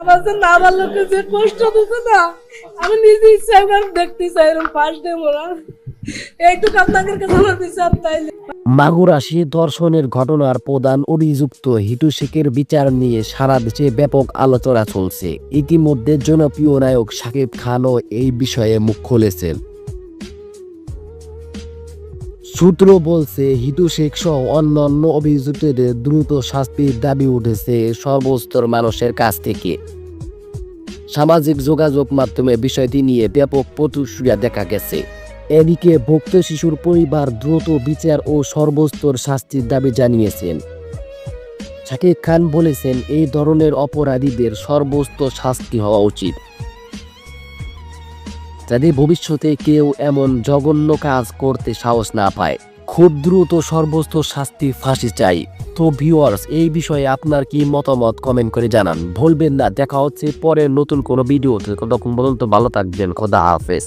আমার যে না আমার লোকে যে কষ্ট দিচ্ছে না, আমি নিজে ইচ্ছা একবার দেখতে চাই এরকম ফার্স্ট ডে মোরা এইটুকু আপনাদের কাছে আমার বিচার তাইলে। মাগুরাশি ধর্ষণের ঘটনার প্রধান অভিযুক্ত হিটু শেখের বিচার নিয়ে সারা দেশে ব্যাপক আলোচনা চলছে। ইতিমধ্যে জনপ্রিয় নায়ক শাকিব খানও এই বিষয়ে মুখ খুলেছেন। সূত্র বলছে, হিটু শেখ সহ অন্যান্য অভিযুক্তদের দ্রুত শাস্তির দাবি উঠেছে সর্বস্তর মানুষের কাছ থেকে। সামাজিক যোগাযোগ মাধ্যমে বিষয়টি নিয়ে ব্যাপক প্রতিক্রিয়া দেখা গেছে। এদিকে ভুক্ত শিশুর পরিবার দ্রুত বিচার ও সর্বস্তর শাস্তির দাবি জানিয়েছেন। শাকিব খান বলেছেন, এই ধরনের অপরাধীদের সর্বস্তর শাস্তি হওয়া উচিত, যাতে ভবিষ্যতে কেউ এমন জঘন্য কাজ করতে সাহস না পায়। খুব দ্রুত সর্বস্তর শাস্তি ফাঁসি চাই। তো ভিউয়ার্স, এই বিষয়ে আপনার কি মতামত কমেন্ট করে জানান। ভুলবেন না, দেখা হচ্ছে পরে নতুন কোনো ভিডিওতে। ততক্ষণ পর্যন্ত ভালো থাকবেন। খোদা হাফেজ।